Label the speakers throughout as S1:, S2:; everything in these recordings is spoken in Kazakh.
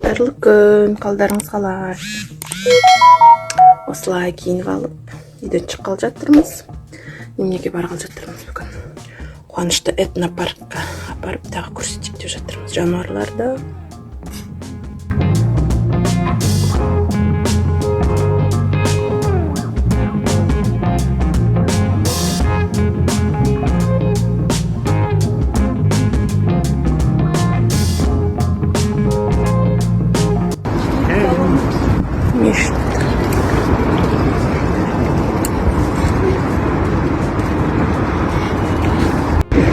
S1: Қайырлы күн, қалдарыңыз қалай? Осылай киініп алып, үйден шыққалы жатырмыз. Неменеге барғалы жатырмыз бүгін? Қуанышты этнопаркқа апарып тағы көрсетейік деп жатырмыз жануарларды. Мешіт.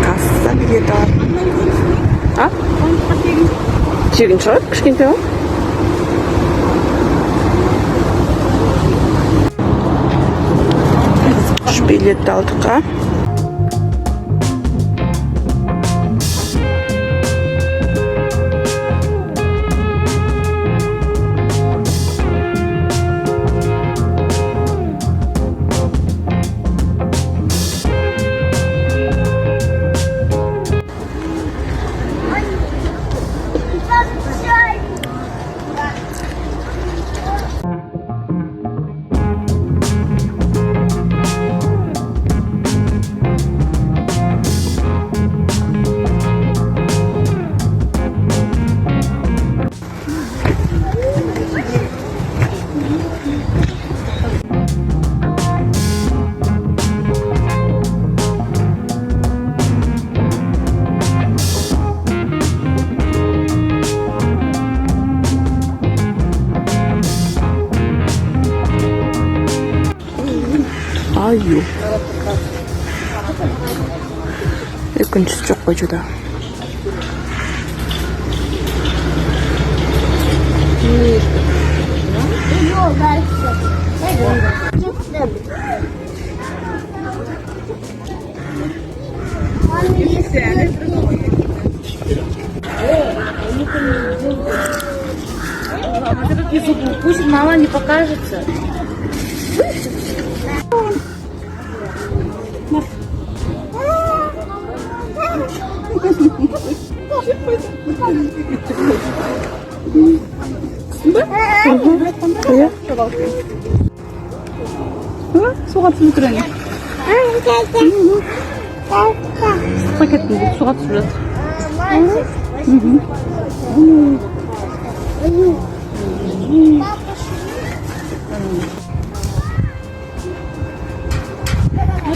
S1: Касса билет алып. А? Тегін шығар, кішкентай ма? Үш билет алдық, а? Аю. Екіншісі жоқ қой жүда.
S2: Пусть мама не покажется.
S3: суға түсіп тұр әне. Пакетінде суға түсіп жатыр.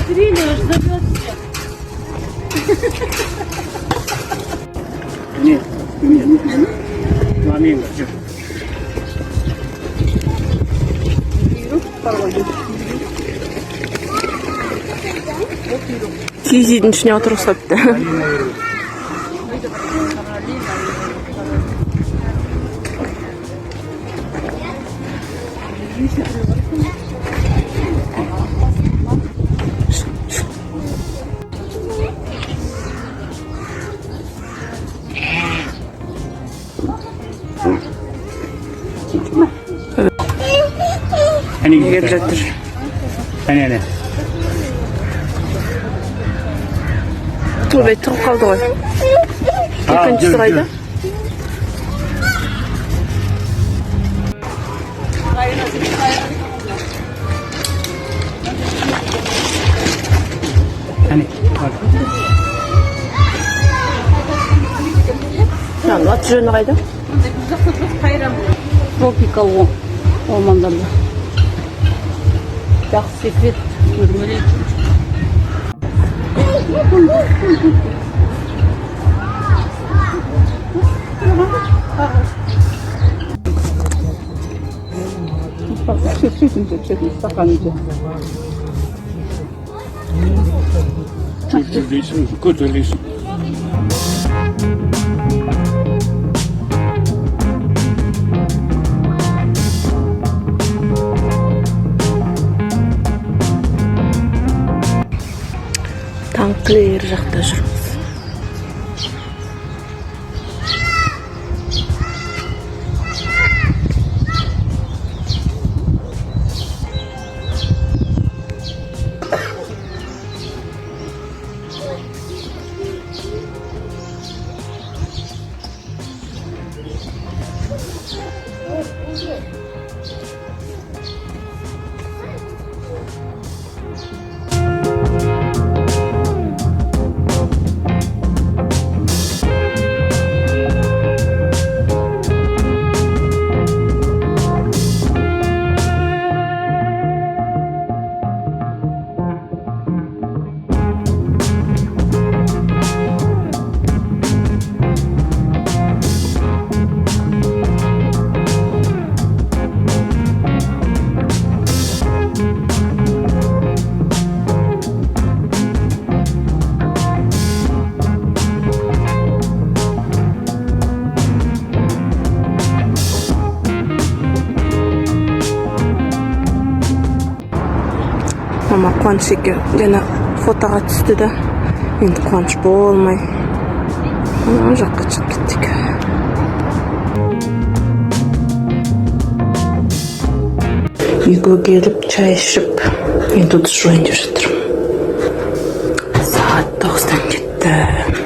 S2: Тренер зовет.
S1: Киіз үйдің ішіне отырғызыпты.
S4: Hani
S1: Gelip жатыр.
S4: Hani.
S1: Турбай тұрып қалды ғой. Екіншісі қайда?
S4: Hani.
S1: Ат жөні қайда?
S3: Тропика ормандарда. Жақсы секрет көрмелейді.
S1: Танклер жақта жүрміз. мама Қуаныш екеу жаңа фотоға түсті да енді Қуаныш болмай ана жаққа шығып кеттік. Үйге келіп чай ішіп енді ұдыс жуайын деп жатырмын. Сағат 9-дан кетті.